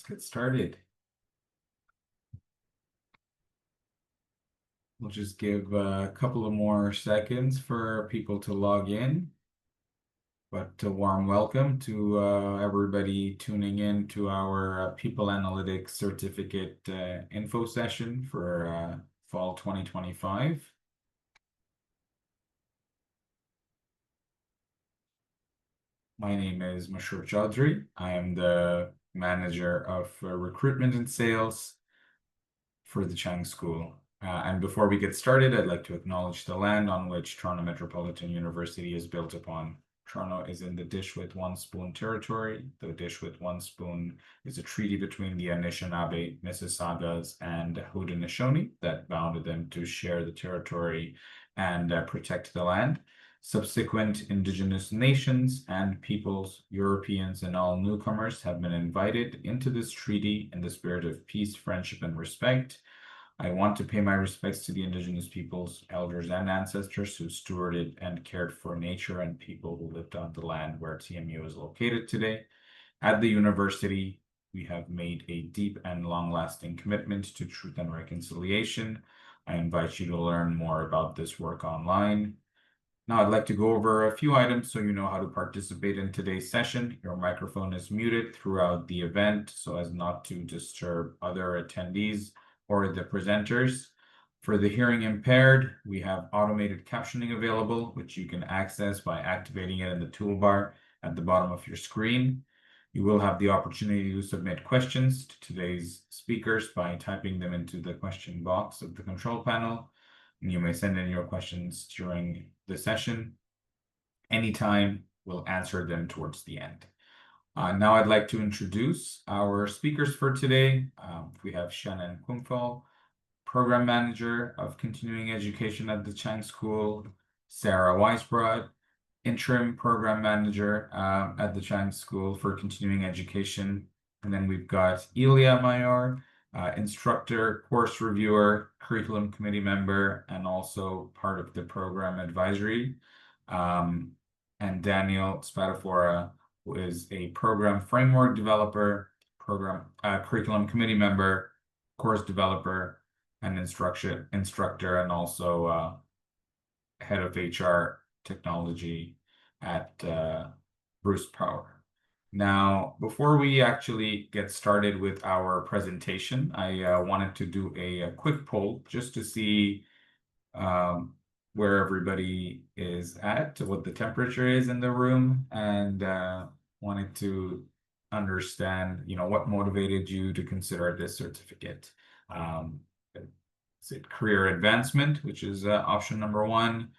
Get started. We'll just give a couple of more seconds for people to log in. But a warm welcome to everybody tuning in to our People Analytics Certificate info session for fall 2025. My name is Mashur Chaudhry. I am the manager of recruitment and sales for the Chang School. And before we get started, I'd like to acknowledge the land on which Toronto Metropolitan University is built upon. Toronto is in the Dish with One Spoon territory. The Dish with One Spoon is a treaty between the Anishinaabe, Mississaugas, and Haudenosaunee that bounded them to share the territory and protect the land. Subsequent Indigenous nations and peoples, Europeans, and all newcomers have been invited into this treaty in the spirit of peace, friendship, and respect. I want to pay my respects to the Indigenous peoples, elders, and ancestors who stewarded and cared for nature and people who lived on the land where TMU is located today. At the university, we have made a deep and long-lasting commitment to truth and reconciliation. I invite you to learn more about this work online. Now I'd like to go over a few items so you know how to participate in today's session. Your microphone is muted throughout the event so as not to disturb other attendees or the presenters. For the hearing impaired, we have automated captioning available, which you can access by activating it in the toolbar at the bottom of your screen. You will have the opportunity to submit questions to today's speakers by typing them into the question box of the control panel. And you may send in your questions during the session. Anytime, we'll answer them towards the end. Now I'd like to introduce our speakers for today. We have Shannon Kumpfel, Program Manager of Continuing Education at the Chang School, Sarah Weisbrod, Interim Program Manager at the Chang School for Continuing Education. And then we've got Ilya Mayor, instructor, course reviewer, curriculum committee member, and also part of the program advisory. And Daniel Spadafora, who is a program framework developer, curriculum committee member, course developer, and instructor, and also head of HR technology at Bruce Power. Now, before we actually get started with our presentation, I wanted to do a quick poll just to see where everybody is at, what the temperature is in the room, and wanted to understand, what motivated you to consider this certificate. Is it career advancement, which is option number 1?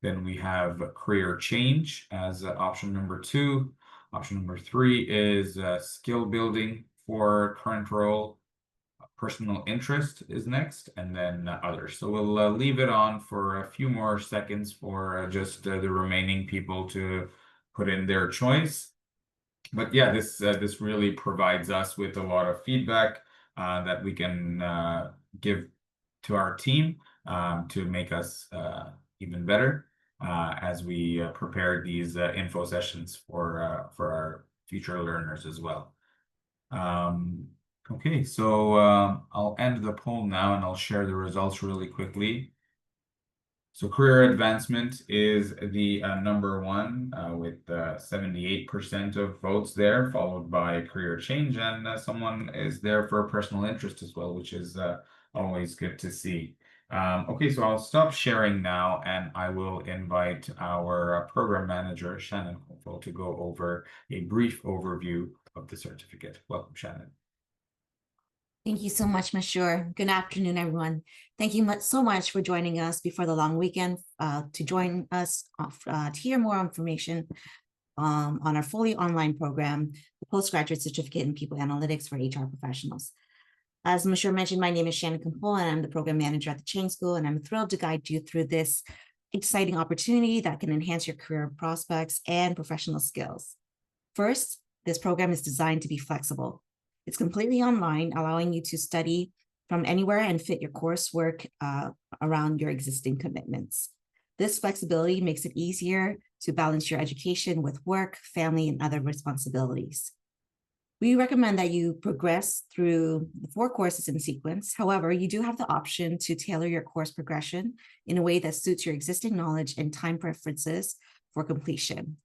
Then we have career change as option number 2. Option number 3 is skill building for current role. Personal interest is next, and then others. So we'll leave it on for a few more seconds for just the remaining people to put in their choice. But yeah, this really provides us with a lot of feedback that we can give to our team to make us even better as we prepare these info sessions for our future learners as well. Okay, so I'll end the poll now and I'll share the results really quickly. So career advancement is the number 1 with 78% of votes there, followed by career change, and someone is there for personal interest as well, which is always good to see. Okay, so I'll stop sharing now and I will invite our program manager, Shannon Kumpfel, to go over a brief overview of the certificate. Welcome, Shannon. Thank you so much, Mashur. Good afternoon, everyone. Thank you so much for joining us before the long weekend to join us to hear more information on our fully online program, the Postgraduate Certificate in People Analytics for HR Professionals. As Mashur mentioned, my name is Shannon Kumpfel, and I'm the program manager at the Chang School, and I'm thrilled to guide you through this exciting opportunity that can enhance your career prospects and professional skills. First, this program is designed to be flexible. It's completely online, allowing you to study from anywhere and fit your coursework around your existing commitments. This flexibility makes it easier to balance your education with work, family, and other responsibilities. We recommend that you progress through the 4 courses in sequence. However, you do have the option to tailor your course progression in a way that suits your existing knowledge and time preferences for completion.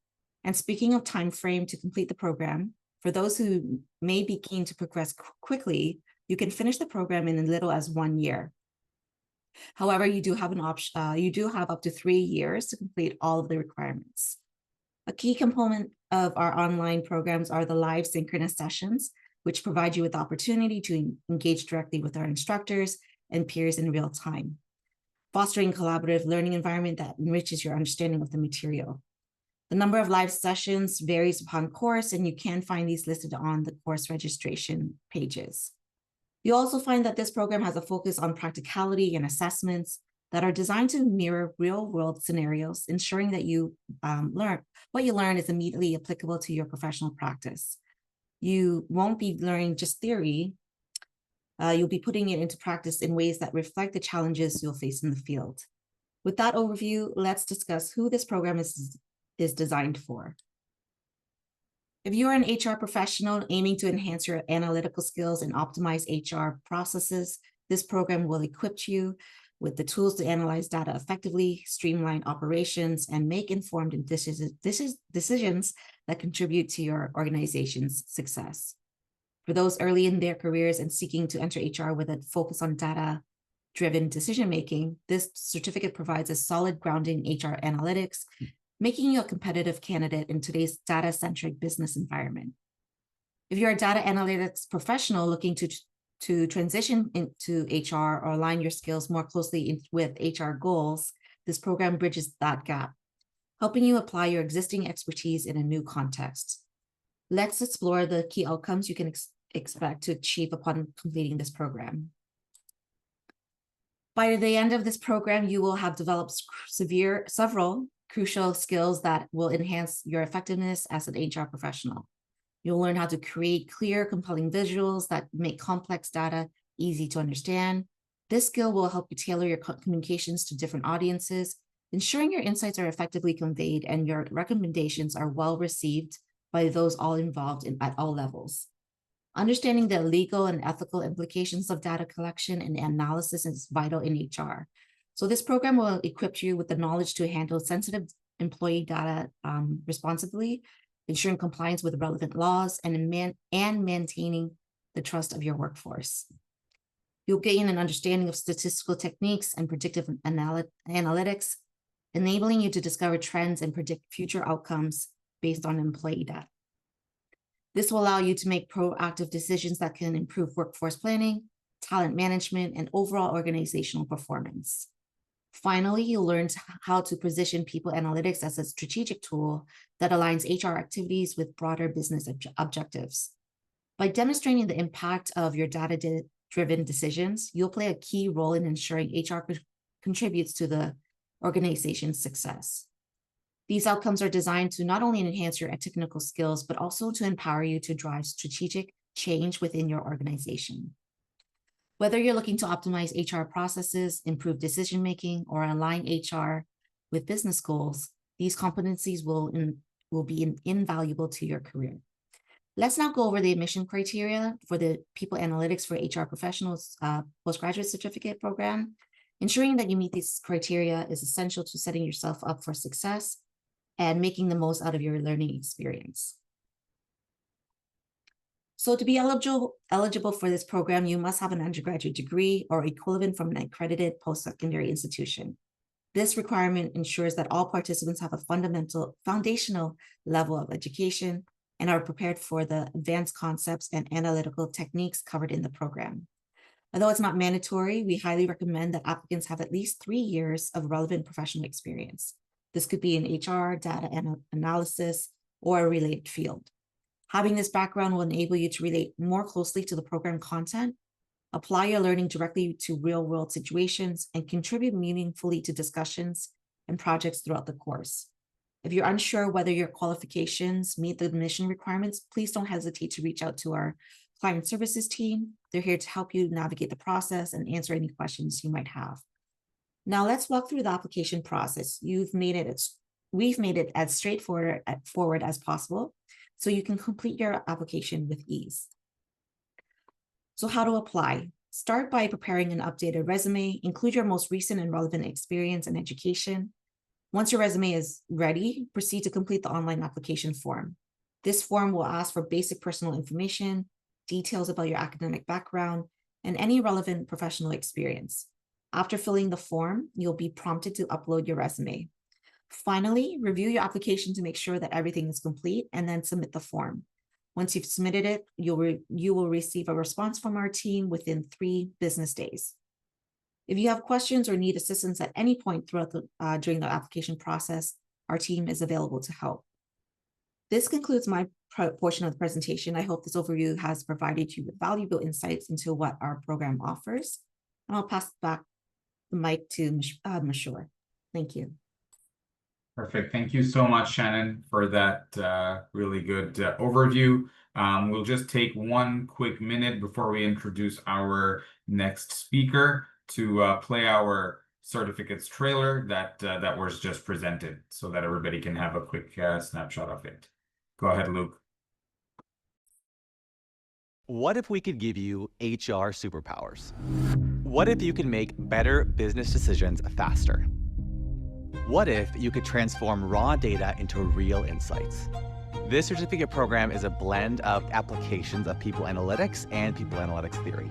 And speaking of time frame to complete the program, for those who may be keen to progress quickly, you can finish the program in as little as 1 year. However, you do have an option. You do have up to 3 years to complete all of the requirements. A key component of our online programs are the live synchronous sessions, which provide you with the opportunity to engage directly with our instructors and peers in real time, fostering a collaborative learning environment that enriches your understanding of the material. The number of live sessions varies upon course, and you can find these listed on the course registration pages. You also find that this program has a focus on practicality and assessments that are designed to mirror real-world scenarios, ensuring that what you learn is immediately applicable to your professional practice. You won't be learning just theory. You'll be putting it into practice in ways that reflect the challenges you'll face in the field. With that overview, let's discuss who this program is designed for. If you're an HR professional aiming to enhance your analytical skills and optimize HR processes, this program will equip you with the tools to analyze data effectively, streamline operations, and make informed decisions that contribute to your organization's success. For those early in their careers and seeking to enter HR with a focus on data-driven decision-making, this certificate provides a solid grounding in HR analytics, making you a competitive candidate in today's data-centric business environment. If you're a data analytics professional looking to transition into HR or align your skills more closely with HR goals, this program bridges that gap, helping you apply your existing expertise in a new context. Let's explore the key outcomes you can expect to achieve upon completing this program. By the end of this program, you will have developed several crucial skills that will enhance your effectiveness as an HR professional. You'll learn how to create clear, compelling visuals that make complex data easy to understand. This skill will help you tailor your communications to different audiences, ensuring your insights are effectively conveyed and your recommendations are well received by those all involved at all levels. Understanding the legal and ethical implications of data collection and analysis is vital in HR. So this program will equip you with the knowledge to handle sensitive employee data responsibly, ensuring compliance with relevant laws, and maintaining the trust of your workforce. You'll gain an understanding of statistical techniques and predictive analytics, enabling you to discover trends and predict future outcomes based on employee data. This will allow you to make proactive decisions that can improve workforce planning, talent management, and overall organizational performance. Finally, you'll learn how to position people analytics as a strategic tool that aligns HR activities with broader business objectives. By demonstrating the impact of your data-driven decisions, you'll play a key role in ensuring HR contributes to the organization's success. These outcomes are designed to not only enhance your technical skills, but also to empower you to drive strategic change within your organization. Whether you're looking to optimize HR processes, improve decision-making, or align HR with business goals, these competencies will be invaluable to your career. Let's now go over the admission criteria for the People Analytics for HR Professionals Postgraduate Certificate Program. Ensuring that you meet these criteria is essential to setting yourself up for success and making the most out of your learning experience. So to be eligible for this program, you must have an undergraduate degree or equivalent from an accredited post-secondary institution. This requirement ensures that all participants have a foundational level of education and are prepared for the advanced concepts and analytical techniques covered in the program. Although it's not mandatory, we highly recommend that applicants have at least 3 years of relevant professional experience. This could be in HR, data analysis, or a related field. Having this background will enable you to relate more closely to the program content, apply your learning directly to real-world situations, and contribute meaningfully to discussions and projects throughout the course. If you're unsure whether your qualifications meet the admission requirements, please don't hesitate to reach out to our client services team. They're here to help you navigate the process and answer any questions you might have. Now let's walk through the application process. We've made it as straightforward as possible. so you can complete your application with ease. So how to apply? Start by preparing an updated resume. Include your most recent and relevant experience and education. Once your resume is ready, proceed to complete the online application form. This form will ask for basic personal information, details about your academic background, and any relevant professional experience. After filling the form, you'll be prompted to upload your resume. Finally, review your application to make sure that everything is complete and then submit the form. Once you've submitted it, you will receive a response from our team within 3 business days. If you have questions or need assistance at any point throughout during the application process, our team is available to help. This concludes my portion of the presentation. I hope this overview has provided you with valuable insights into what our program offers. And I'll pass back the mic to Mashur. Thank you. Perfect. Thank you so much, Shannon, for that really good overview. We'll just take one quick minute before we introduce our next speaker to play our certificates trailer that was just presented so that everybody can have a quick snapshot of it. Go ahead, Luke. What if we could give you HR superpowers? What if you could make better business decisions faster? What if you could transform raw data into real insights? This certificate program is a blend of applications of people analytics and people analytics theory.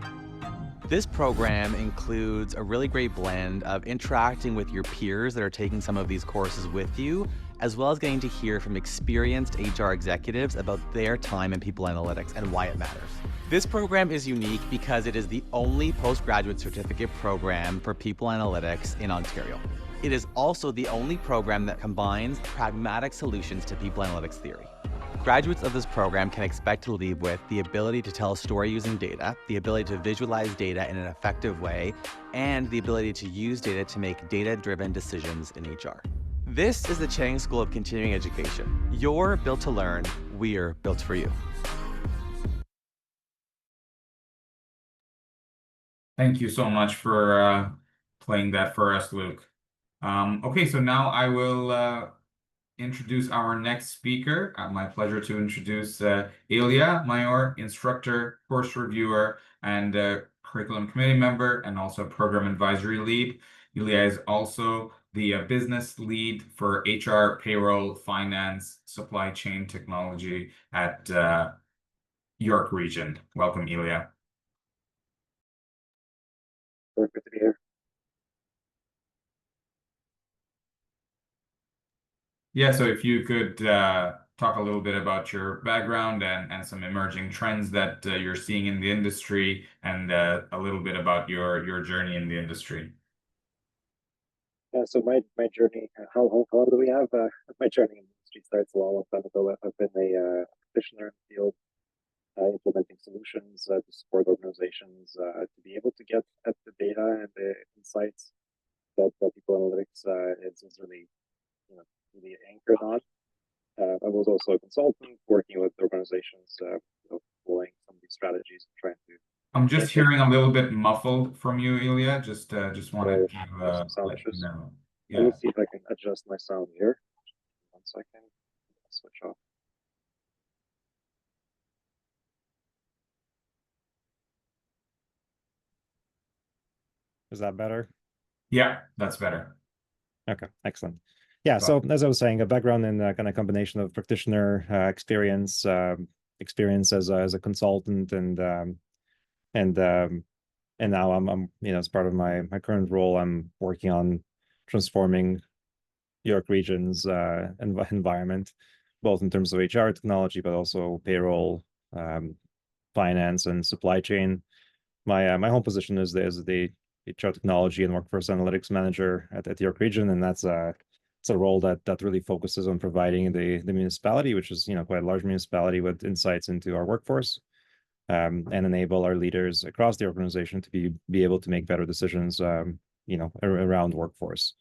This program includes a really great blend of interacting with your peers that are taking some of these courses with you, as well as getting to hear from experienced HR executives about their time in people analytics and why it matters. This program is unique because it is the only postgraduate certificate program for people analytics in Ontario. It is also the only program that combines pragmatic solutions to people analytics theory. Graduates of this program can expect to leave with the ability to tell a story using data, the ability to visualize data in an effective way, and the ability to use data to make data-driven decisions in HR. This is the Chang School of Continuing Education. You're built to learn, we're built for you. Thank you so much for playing that for us, Luke. Okay, so now I will introduce our next speaker. My pleasure to introduce Ilya Mayor, instructor, course reviewer, and curriculum committee member, and also program advisory lead. Ilya is also the business lead for HR, payroll, finance, supply chain technology at York Region. Welcome, Ilya. Good to be here. Yeah, so if you could talk a little bit about your background and some emerging trends that you're seeing in the industry, and a little bit about your journey in the industry. So my journey, how long do we have? My journey in the industry starts a long time ago. I've been a practitioner in the field, implementing solutions to support organizations to be able to get at the data and the insights that people analytics is really, really anchored on. I was also a consultant working with organizations, deploying some of these strategies, trying to. I'm just hearing a little bit muffled from you, Ilya. Just wanted to let you know. Yeah. Let me see if I can adjust my sound here. 1 second. I'll switch off. Is that better? Yeah, that's better. Okay, excellent. Yeah, so as I was saying, a background in kind of combination of practitioner experience as a consultant, and now I'm as part of my current role, I'm working on transforming York Region's environment, both in terms of HR technology, but also payroll, finance, and supply chain. My home position is the HR technology and workforce analytics manager at York Region, and that's it's a role that really focuses on providing the municipality, which is quite a large municipality, with insights into our workforce, and enable our leaders across the organization to be able to make better decisions around workforce.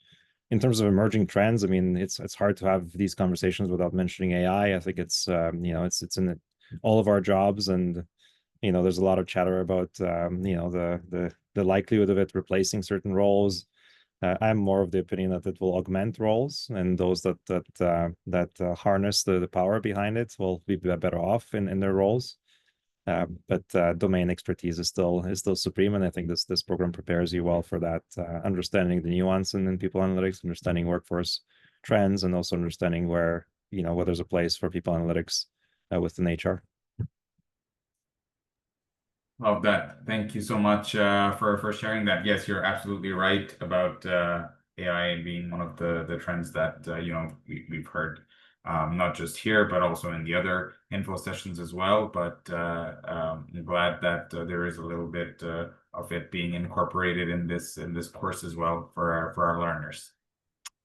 In terms of emerging trends, I mean, it's hard to have these conversations without mentioning AI. I think it's it's in all of our jobs, and there's a lot of chatter about the likelihood of it replacing certain roles. I'm more of the opinion that it will augment roles, and those that harness the power behind it will be better off in their roles. But domain expertise is still supreme, and I think this program prepares you well for that. Understanding the nuance in people analytics, understanding workforce trends, and also understanding where there's a place for people analytics within HR. Love that. Thank you so much for sharing that. Yes, you're absolutely right about AI being one of the trends that we've heard, not just here but also in the other info sessions as well. But I'm glad that there is a little bit of it being incorporated in this course as well for our learners.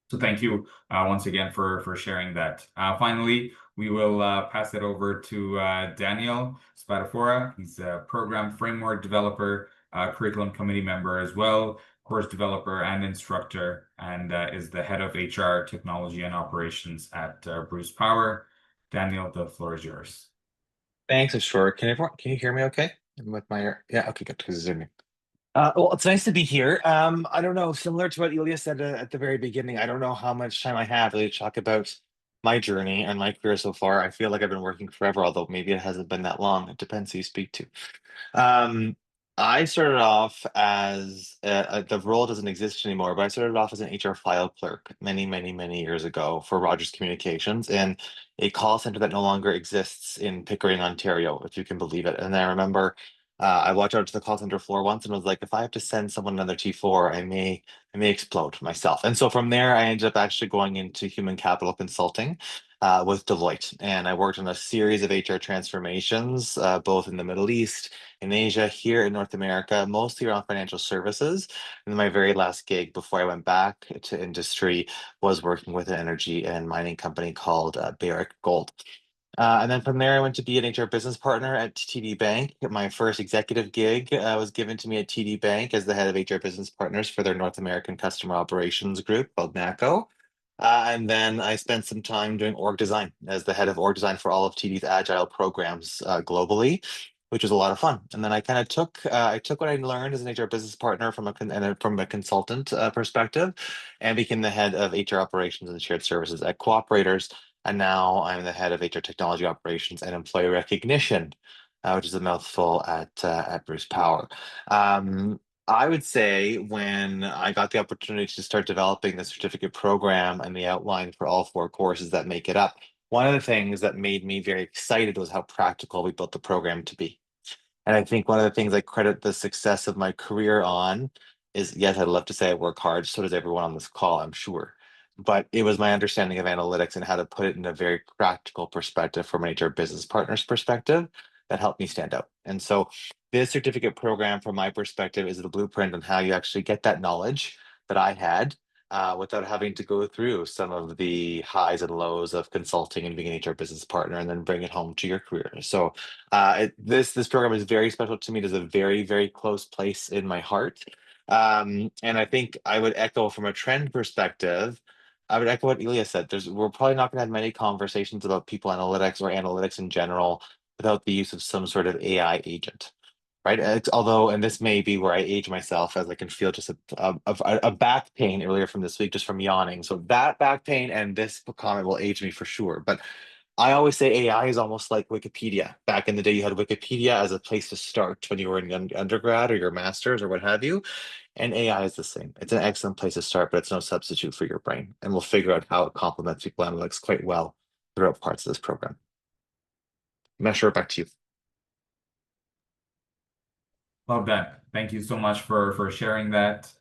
So thank you once again for sharing that. Finally, we will pass it over to Daniel Spadafora. He's a program framework developer, curriculum committee member as well, course developer and instructor, and is the head of HR, technology, and operations at Bruce Power. Daniel, the floor is yours. Thanks, Ashur. Can you hear me okay? With my yeah, okay, good. Because zooming. Well, it's nice to be here. I don't know, similar to what Ilya said at the very beginning, I don't know how much time I have really to talk about my journey and my career so far. I feel like I've been working forever, although maybe it hasn't been that long. It depends who you speak to. I started off as the role doesn't exist anymore, but I started off as an HR file clerk many years ago for Rogers Communications in a call center that no longer exists in Pickering, Ontario, if you can believe it. And I remember I walked out to the call center floor once and was like, if I have to send someone another T4, I may explode myself. And so from there, I ended up actually going into human capital consulting with Deloitte. And I worked on a series of HR transformations, both in the Middle East, in Asia, here in North America, mostly around financial services. And my very last gig before I went back to industry was working with an energy and mining company called Barrick Gold. And then from there, I went to be an HR business partner at TD Bank. My first executive gig was given to me at TD Bank as the head of HR business partners for their North American customer operations group called NACO. And then I spent some time doing org design as the head of org design for all of TD's agile programs globally, which was a lot of fun. And then I kind of took what I learned as an HR business partner from a consultant perspective, and became the head of HR operations and shared services at Cooperators. And now I'm the head of HR technology operations and employee recognition, which is a mouthful at Bruce Power. I would say when I got the opportunity to start developing the certificate program and the outline for all 4 courses that make it up, one of the things that made me very excited was how practical we built the program to be. And I think one of the things I credit the success of my career on is, yes, I'd love to say I work hard, so does everyone on this call, I'm sure. But it was my understanding of analytics and how to put it in a very practical perspective from an HR business partner's perspective that helped me stand out. And so this certificate program, from my perspective, is the blueprint on how you actually get that knowledge that I had without having to go through some of the highs and lows of consulting and being an HR business partner, and then bring it home to your career. So this program is very special to me. It is a very close place in my heart. And I think I would echo from a trend perspective. I would echo what Ilya said. We're probably not going to have many conversations about people analytics or analytics in general without the use of some sort of AI agent, right? Although, and this may be where I age myself, as I can feel just a back pain earlier from this week, just from yawning. So that back pain and this comment will age me for sure. But I always say AI is almost like Wikipedia. Back in the day, you had Wikipedia as a place to start when you were in undergrad or your master's or what have you. And AI is the same. It's an excellent place to start, but it's no substitute for your brain. And we'll figure out how it complements people analytics quite well throughout parts of this program. Mesher, back to you. Love that. Thank you so much for sharing that.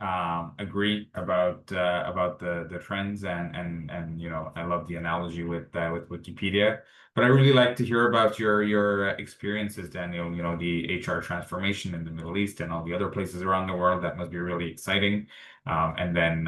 Agree about the trends and I love the analogy with Wikipedia. But I really like to hear about your experiences, Daniel. The HR transformation in the Middle East and all the other places around the world. That must be really exciting. And then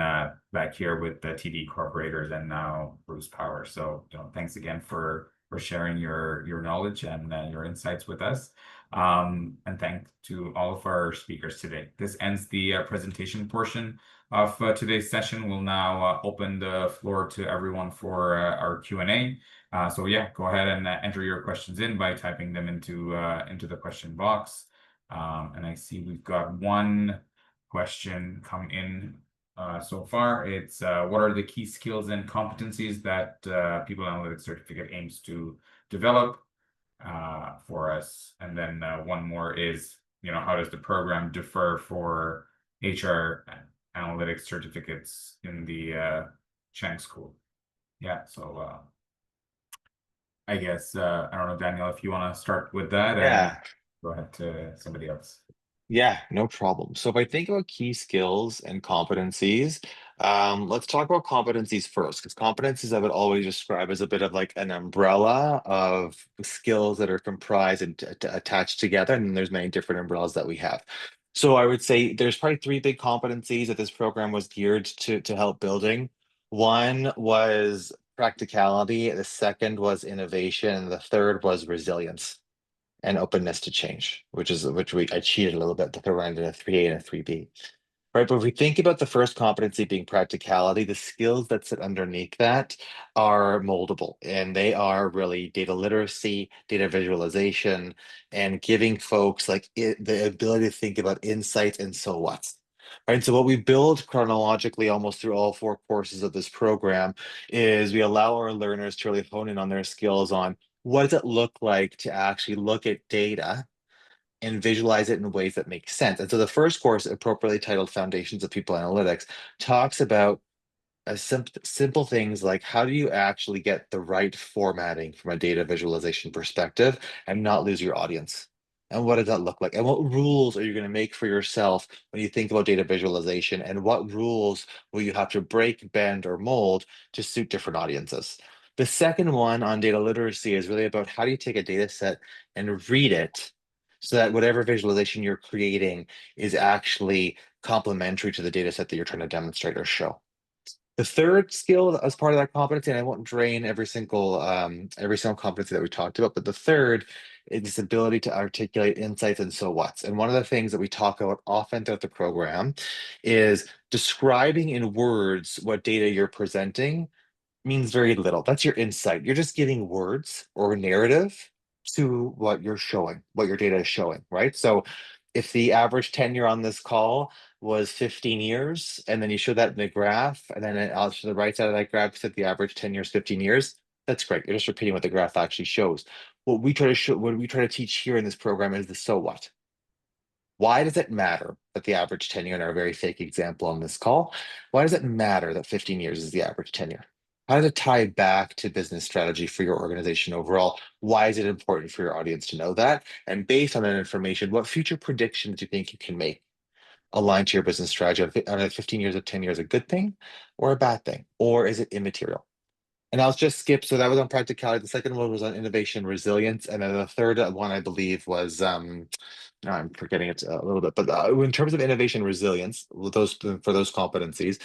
back here with the TD Cooperators and now Bruce Power. So thanks again for sharing your knowledge and your insights with us. And thanks to all of our speakers today. This ends the presentation portion of today's session. We'll now open the floor to everyone for our Q&A. So yeah, go ahead and enter your questions in by typing them into the question box. And I see we've got one question come in so far. It's what are the key skills and competencies that People Analytics Certificate aims to develop for us. And then one more is, how does the program differ for HR analytics certificates in the Chang School? Yeah, so I guess I don't know, Daniel, if you want to start with that and Yeah. go ahead to somebody else. Yeah, no problem. So if I think about key skills and competencies, let's talk about competencies first, because competencies I would always describe as a bit of like an umbrella of skills that are comprised and attached together, and then there's many different umbrellas that we have. So I would say there's probably three big competencies that this program was geared to help building. One was practicality, the second was innovation, and the third was resilience and openness to change, which I cheated a little bit to throw around in a 3A and a 3B. Right, but if we think about the first competency being practicality, the skills that sit underneath that are moldable, and they are really data literacy, data visualization, and giving folks the ability to think about insights and so what. Right, so what we build chronologically almost through all 4 courses of this program is we allow our learners to really hone in on their skills on what does it look like to actually look at data and visualize it in ways that make sense. And so the first course, appropriately titled Foundations of People Analytics, talks about simple things like how do you actually get the right formatting from a data visualization perspective and not lose your audience? And what does that look like? And what rules are you going to make for yourself when you think about data visualization? And what rules will you have to break, bend, or mold to suit different audiences? The second one on data literacy is really about how do you take a data set and read it so that whatever visualization you're creating is actually complementary to the data set that you're trying to demonstrate or show. The third skill as part of that competency, and I won't drain every single competency that we talked about, but the third is this ability to articulate insights and so what's. And one of the things that we talk about often throughout the program is describing in words what data you're presenting means very little. That's your insight. You're just giving words or narrative to what you're showing, what your data is showing, right? So if the average tenure on this call was 15 years, and then you show that in the graph, and then to the right side of that graph said the average tenure is 15 years, that's great. You're just repeating what the graph actually shows. What we try to teach here in this program is the so what. Why does it matter that the average tenure in our very fake example on this call? Why does it matter that 15 years is the average tenure? How does it tie back to business strategy for your organization overall? Why is it important for your audience to know that? And based on that information, what future predictions do you think you can make aligned to your business strategy? Are 15 years of tenure is a good thing or a bad thing? Or is it immaterial? And I'll just skip. So that was on practicality. The second one was on innovation, resilience. And then the third one, I believe, was now I'm forgetting it a little bit, but in terms of innovation resilience, for those competencies,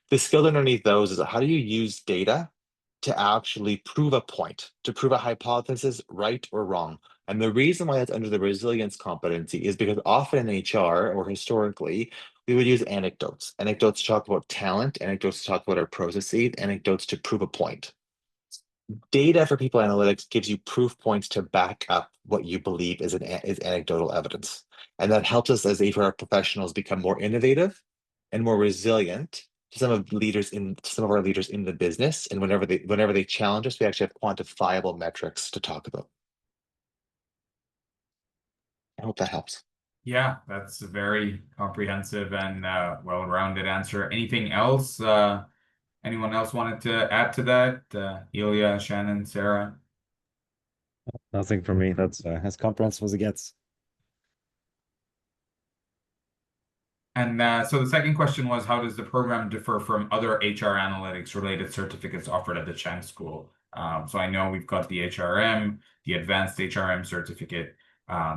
the skill underneath those is how do you use data to actually prove a point, to prove a hypothesis, right or wrong. And the reason why that's under the resilience competency is because often in HR or historically, we would use anecdotes. Anecdotes talk about talent, anecdotes talk about our processes, anecdotes to prove a point. Data for people analytics gives you proof points to back up what you believe is anecdotal evidence. And that helps us as HR professionals become more innovative and more resilient to some of our leaders in the business. And whenever they challenge us, we actually have quantifiable metrics to talk about. I hope that helps. Yeah, that's a very comprehensive and well-rounded answer. Anything else? Anyone else wanted to add to that? Ilya, Shannon, Sarah? Nothing for me. That's as comprehensive as it gets. And so the second question was, how does the program differ from other HR analytics related certificates offered at the Chang School? So I know we've got the HRM, the Advanced HRM certificate.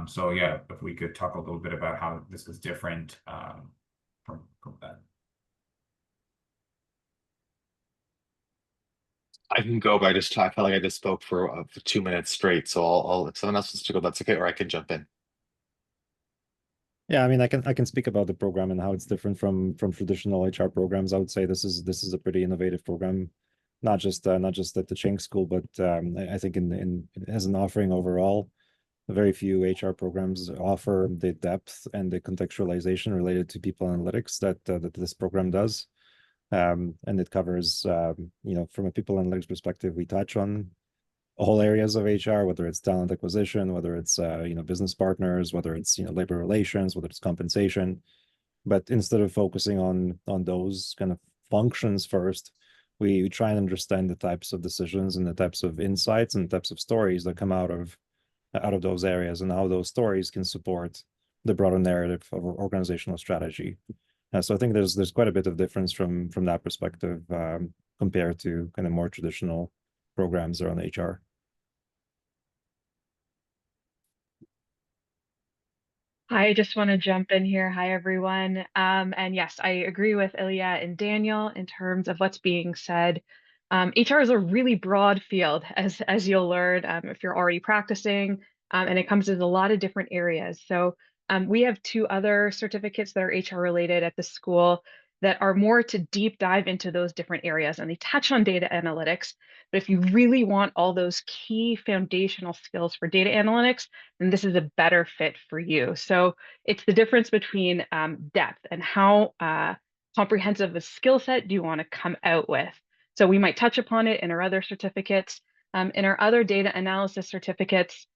So yeah, if we could talk a little bit about how this is different from that. I can go, but I felt like I just spoke for 2 minutes straight. So I'll if someone else wants to go, that's okay, or I can jump in. Yeah, I mean, I can speak about the program and how it's different from traditional HR programs. I would say this is a pretty innovative program, not just at the Chang School, but I think in as an offering overall. Very few HR programs offer the depth and the contextualization related to people analytics that this program does. And it covers, from a people analytics perspective, we touch on all areas of HR, whether it's talent acquisition, whether it's business partners, whether it's labor relations, whether it's compensation. But instead of focusing on those kind of functions first, we try and understand the types of decisions and the types of insights and types of stories that come out of those areas, and how those stories can support the broader narrative of organizational strategy. So I think there's quite a bit of difference from that perspective, compared to kind of more traditional programs around HR. I just want to jump in here. Hi, everyone. And yes, I agree with Ilya and Daniel in terms of what's being said. HR is a really broad field, as you'll learn if you're already practicing, and it comes in a lot of different areas. So we have 2 other certificates that are HR related at the school that are more to deep dive into those different areas, and they touch on data analytics. But if you really want all those key foundational skills for data analytics, then this is a better fit for you. So it's the difference between depth and how comprehensive a skill set do you want to come out with. So we might touch upon it in our other certificates. In our other data analysis certificates,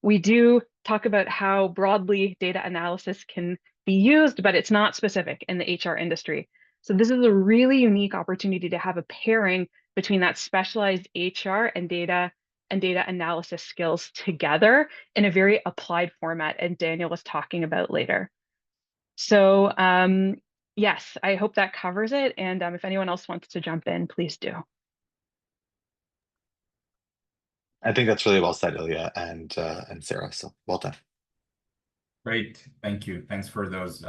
we do talk about how broadly data analysis can be used, but it's not specific in the HR industry. So this is a really unique opportunity to have a pairing between that specialized HR and data analysis skills together in a very applied format, and Daniel was talking about later. So yes, I hope that covers it. And if anyone else wants to jump in, please do. I think that's really well said, Ilya and Sarah. So well done. Great, thank you. Thanks for those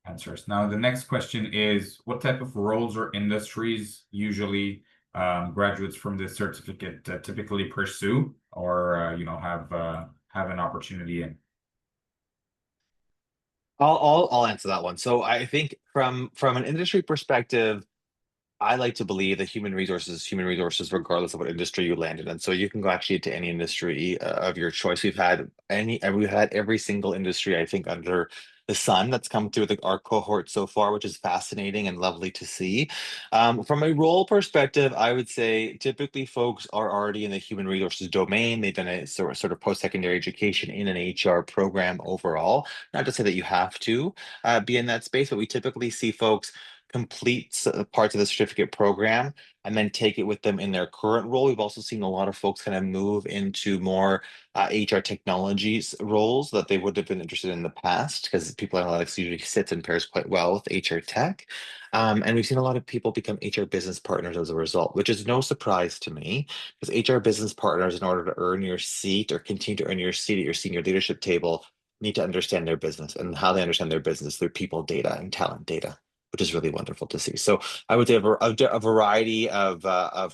answers. Now, the next question is, what type of roles or industries usually graduates from this certificate typically pursue, or have an opportunity in? I'll answer that one. So I think from an industry perspective, I like to believe that human resources, regardless of what industry you landed in. So you can go actually to any industry of your choice. We've had every single industry, I think, under the sun that's come through our cohort so far, which is fascinating and lovely to see. From a role perspective, I would say typically folks are already in the human resources domain. They've done a sort of post-secondary education in an HR program overall. Not to say that you have to be in that space, but we typically see folks complete parts of the certificate program and then take it with them in their current role. We've also seen a lot of folks kind of move into more HR technologies roles that they would have been interested in the past, because people analytics usually sits and pairs quite well with HR tech. And we've seen a lot of people become HR business partners as a result, which is no surprise to me, because HR business partners, in order to earn your seat or continue to earn your seat at your senior leadership table, need to understand their business, and how they understand their business through people data and talent data, which is really wonderful to see. So I would say a variety of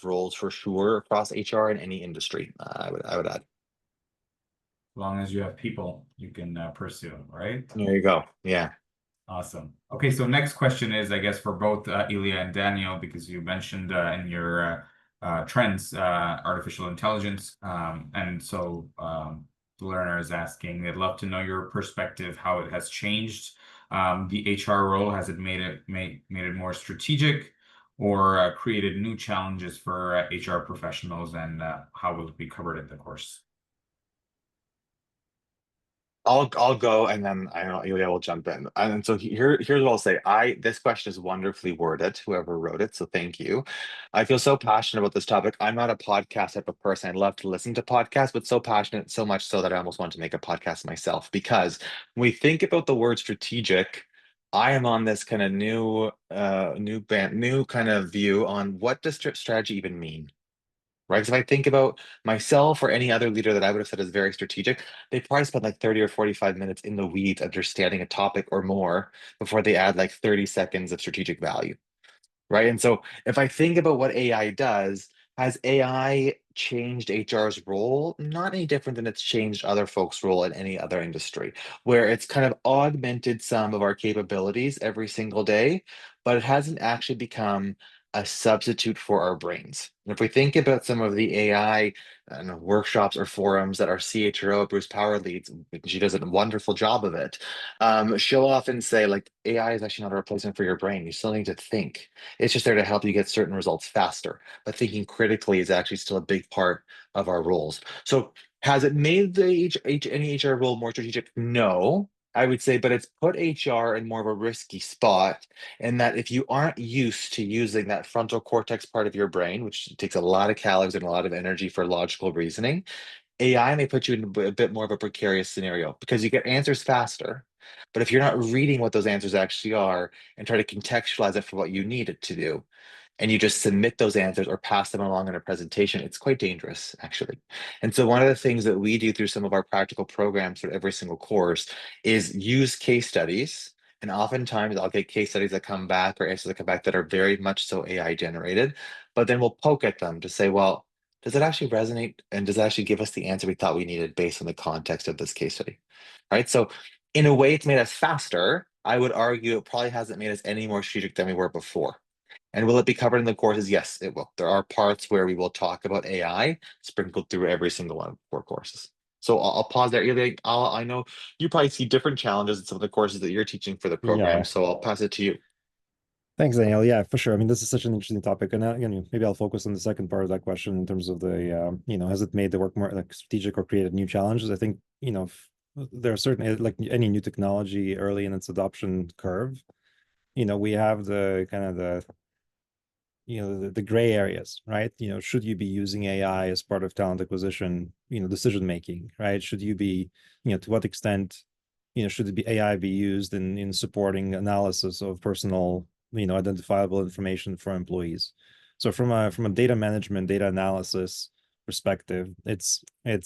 roles for sure across HR in any industry. I would add. As long as you have people, you can pursue, right? There you go. Yeah. Awesome. Okay, so next question is, I guess, for both Ilya and Daniel, because you mentioned in your trends artificial intelligence, and so the learner is asking, they'd love to know your perspective, how it has changed the HR role. Has it made it more strategic, or created new challenges for HR professionals, and how will it be covered in the course? I'll go, and then I don't know, Ilya will jump in. And so here's what I'll say. This question is wonderfully worded, whoever wrote it, so thank you. I feel so passionate about this topic. I'm not a podcast type of person. I love to listen to podcasts, but so passionate, so much so that I almost want to make a podcast myself. Because when we think about the word strategic, I am on this kind of new kind of view on what does strategy even mean? Right? Because if I think about myself or any other leader that I would have said is very strategic, they probably spend like 30 or 45 minutes in the weeds understanding a topic or more before they add like 30 seconds of strategic value. Right? And so if I think about what AI does, has AI changed HR's role? Not any different than it's changed other folks' role in any other industry, where it's kind of augmented some of our capabilities every single day, but it hasn't actually become a substitute for our brains. And if we think about some of the AI workshops or forums that our CHRO, Bruce Power, leads, she does a wonderful job of it. She'll often say, like, AI is actually not a replacement for your brain. You still need to think. It's just there to help you get certain results faster. But thinking critically is actually still a big part of our roles. So has it made the any HR role more strategic? No, I would say, but it's put HR in more of a risky spot, in that if you aren't used to using that frontal cortex part of your brain, which takes a lot of calories and a lot of energy for logical reasoning, AI may put you in a bit more of a precarious scenario because you get answers faster. But if you're not reading what those answers actually are and try to contextualize it for what you need it to do, and you just submit those answers or pass them along in a presentation, it's quite dangerous, actually. And so one of the things that we do through some of our practical programs for every single course is use case studies. And oftentimes I'll get case studies that come back or answers that come back that are very much so AI generated, but then we'll poke at them to say, well, does it actually resonate? And does it actually give us the answer we thought we needed based on the context of this case study? Right. So in a way, it's made us faster. I would argue it probably hasn't made us any more strategic than we were before. And will it be covered in the courses? Yes, it will. There are parts where we will talk about AI sprinkled through every single one of the 4 courses. So I'll pause there. Ilya, I know you probably see different challenges in some of the courses that you're teaching for the program, Yeah. so I'll pass it to you. Thanks, Daniel. Yeah, for sure. I mean, this is such an interesting topic, and again, maybe I'll focus on the second part of that question in terms of the, has it made the work more like strategic or created new challenges? I think, there are certain, like any new technology early in its adoption curve, we have the kind of the gray areas, right? Should you be using AI as part of talent acquisition, decision making, right? Should you be, to what extent, should it be AI be used in supporting analysis of personal, identifiable information for employees? So from a data management, data analysis perspective, it's a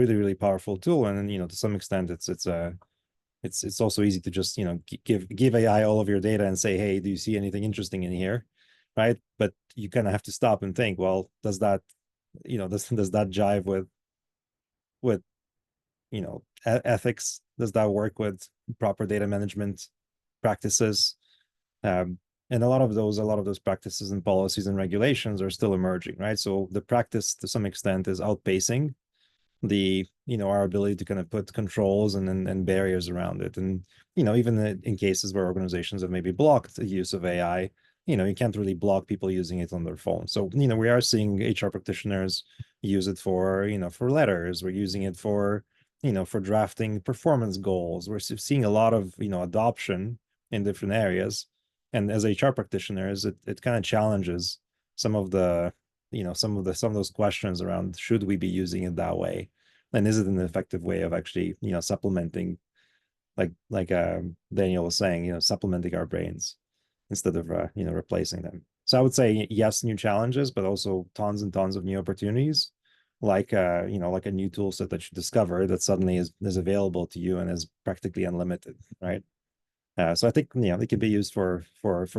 really, really powerful tool. And then, to some extent it's also easy to just, give AI all of your data and say, hey, do you see anything interesting in here? Right. But you kind of have to stop and think, well, does that jive with ethics? Does that work with proper data management practices? And a lot of those practices and policies and regulations are still emerging, right? So the practice to some extent is outpacing the our ability to kind of put controls and barriers around it. And even in cases where organizations have maybe blocked the use of AI, you can't really block people using it on their phone. So we are seeing HR practitioners use it for for letters. We're using it for for drafting performance goals. We're seeing a lot of adoption in different areas. And as HR practitioners, it kind of challenges some of the some of those questions around, should we be using it that way, and is it an effective way of actually supplementing, like Daniel was saying, supplementing our brains instead of replacing them. So I would say yes, new challenges, but also tons and tons of new opportunities, like like a new tool set that you discover that suddenly is available to you and is practically unlimited, right? So I think it can be used for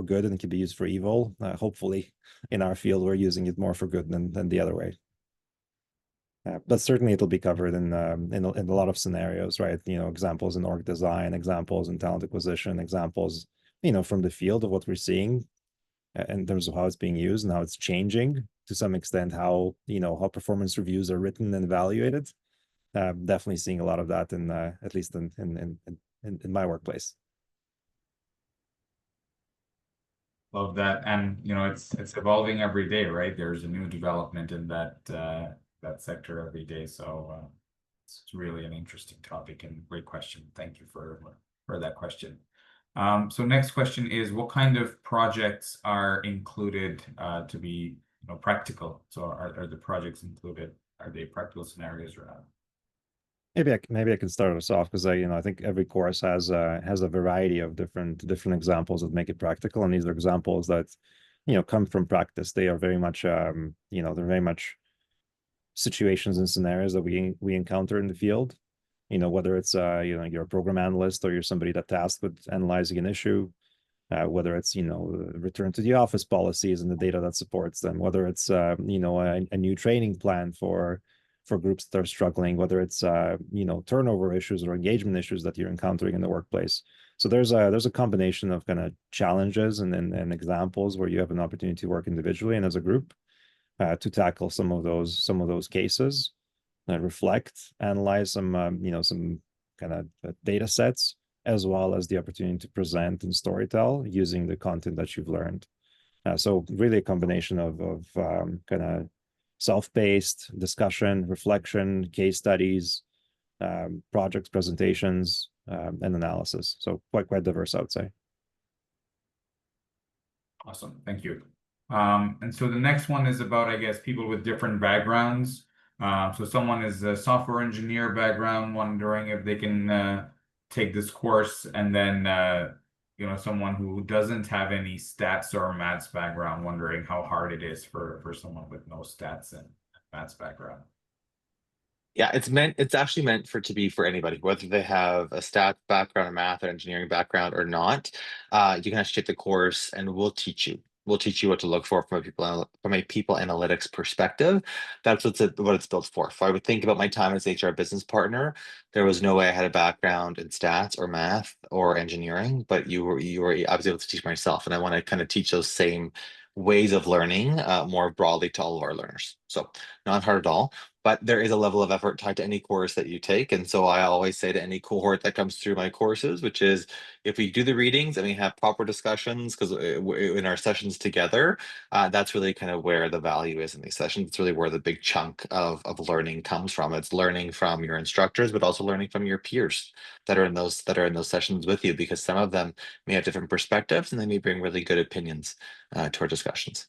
good, and it can be used for evil. Hopefully, in our field, we're using it more for good than the other way. But certainly, it'll be covered in a lot of scenarios, right? Examples in org design, examples in talent acquisition, examples from the field of what we're seeing in terms of how it's being used and how it's changing to some extent. How how performance reviews are written and evaluated. Definitely seeing a lot of that in at least in my workplace. Love that. And it's evolving every day, right? There's a new development in that sector every day. So it's really an interesting topic and great question. Thank you for that question. So next question is, what kind of projects are included to be practical? So are the projects included? Are they practical scenarios or not? Maybe I can start us off, because I think every course has a variety of different examples that make it practical, and these are examples that come from practice. They are very much they're very much situations and scenarios that we encounter in the field. Whether it's you're a program analyst, or you're somebody that's tasked with analyzing an issue, whether it's return to the office policies and the data that supports them, whether it's a new training plan for for groups that are struggling, whether it's turnover issues or engagement issues that you're encountering in the workplace. So there's a combination of kind of challenges and examples where you have an opportunity to work individually and as a group to tackle some of those cases, reflect, analyze some some kind of data sets, as well as the opportunity to present and storytell using the content that you've learned. So really a combination of kind of self-paced discussion, reflection, case studies, projects, presentations, and analysis. So quite diverse, I would say. Awesome, thank you. And so the next one is about, I guess, people with different backgrounds. So someone is a software engineer background, wondering if they can take this course, and then someone who doesn't have any stats or maths background, wondering how hard it is for someone with no stats and maths background. Yeah, it's actually meant to be for anybody, whether they have a stats background, a math or engineering background or not. You can actually take the course and we'll teach you. We'll teach you what to look for from a people analytics perspective. That's what it's built for. If I would think about my time as HR business partner, there was no way I had a background in stats or math or engineering, but I was able to teach myself, and I want to kind of teach those same ways of learning more broadly to all of our learners. So not hard at all. But there is a level of effort tied to any course that you take. And so I always say to any cohort that comes through my courses, which is if we do the readings and we have proper discussions, because in our sessions together, that's really kind of where the value is in these sessions. It's really where the big chunk of learning comes from. It's learning from your instructors, but also learning from your peers that are in those sessions with you, because some of them may have different perspectives and they may bring really good opinions to our discussions.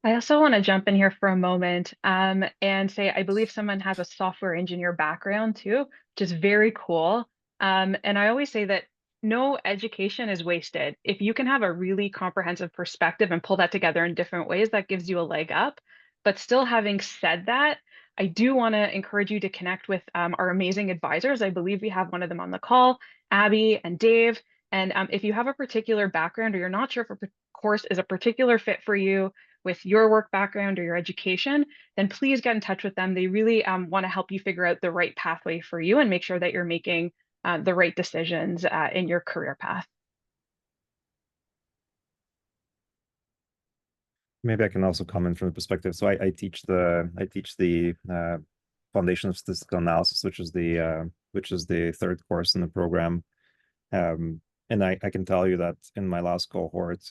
I also want to jump in here for a moment and say I believe someone has a software engineer background too, which is very cool. And I always say that no education is wasted. If you can have a really comprehensive perspective and pull that together in different ways, that gives you a leg up. But still, having said that, I do want to encourage you to connect with our amazing advisors. I believe we have one of them on the call, Abby and Dave. And if you have a particular background or you're not sure if a course is a particular fit for you, with your work background or your education, then please get in touch with them. They really want to help you figure out the right pathway for you and make sure that you're making the right decisions in your career path. Maybe I can also comment from the perspective. So I teach the Foundation of Statistical Analysis, which is the third course in the program. And I can tell you that in my last cohort,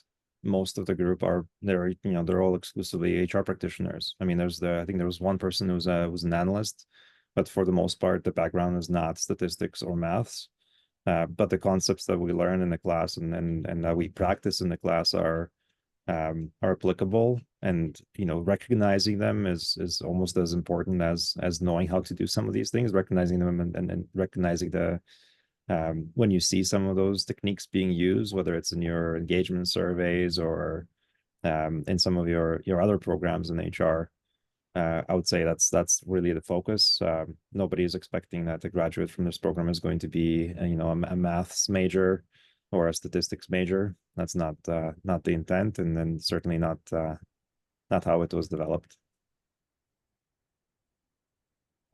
most of the group they're all exclusively HR practitioners. I mean, I think there was one person who was an analyst, but for the most part, the background is not statistics or maths. But the concepts that we learn in the class and that we practice in the class are applicable, and recognizing them is almost as important as knowing how to do some of these things. Recognizing them and recognizing the when you see some of those techniques being used, whether it's in your engagement surveys or in some of your other programs in HR, I would say that's really the focus. Nobody is expecting that the graduate from this program is going to be a maths major or a statistics major. That's not the intent, and then certainly not how it was developed.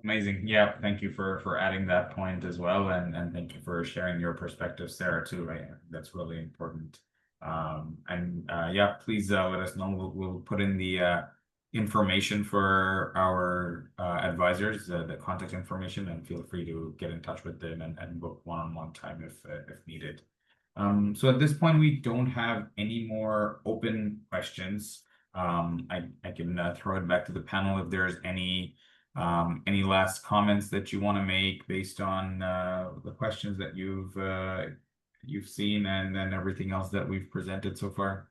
Amazing. Yeah, thank you for adding that point as well, and thank you for sharing your perspective, Sarah, too. Right, that's really important. Yeah, please let us know. We'll put in the information for our advisors, the contact information, and feel free to get in touch with them and book one-on-one time if needed. So at this point, we don't have any more open questions. I can throw it back to the panel if there's any last comments that you want to make based on the questions that you've seen and then everything else that we've presented so far.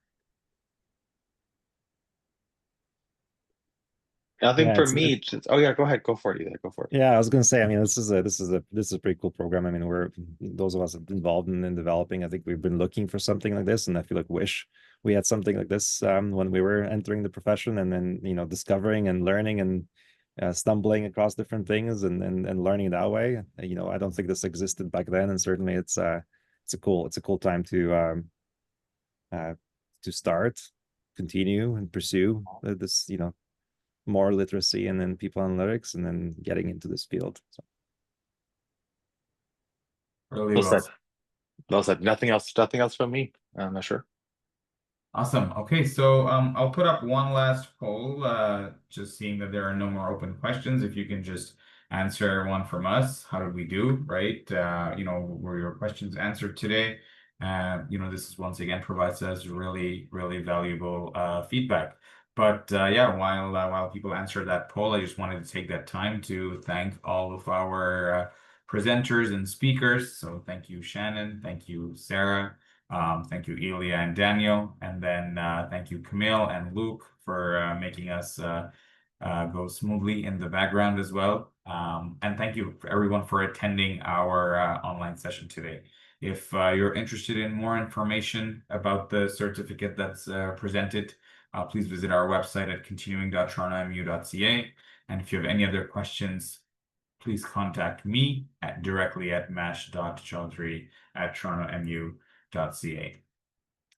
Nothing for me. Oh yeah, go ahead. Go for it. Go for it. Yeah, I was gonna say. I mean, this is a pretty cool program. I mean, those of us involved in developing. I think we've been looking for something like this, and I feel like wish we had something like this when we were entering the profession, and then discovering and learning and stumbling across different things and learning that way. I don't think this existed back then, and certainly it's a cool time to start, continue, and pursue this more literacy and then people analytics, and then getting into this field. So. Really Well well said. Well said. Nothing else from me. I'm not sure. Awesome. Okay, so I'll put up one last poll, just seeing that there are no more open questions. If you can just answer one from us, how did we do, right? You know, were your questions answered today? You know, this is once again provides us really, really valuable feedback. But yeah, while people answer that poll, I just wanted to take that time to thank all of our presenters and speakers. So thank you, Shannon. Thank you, Sarah. Thank you, Ilya and Daniel. And then thank you, Camille and Luke, for making us go smoothly in the background as well. And thank you everyone for attending our online session today. If you're interested in more information about the certificate that's presented, please visit our website at continuing.torontomu.ca. And if you have any other questions, please contact me directly at mash.chaudhry@torontomu.ca.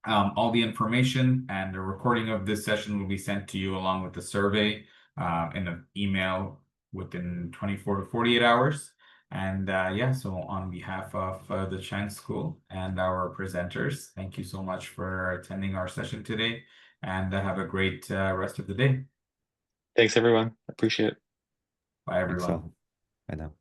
All the information and a recording of this session will be sent to you along with the survey in an email within 24 to 48 hours. And yeah, so on behalf of the Chang School and our presenters, thank you so much for attending our session today, and have a great rest of the day. Thanks, everyone. Appreciate it. Bye, Thanks everyone. all. Bye now.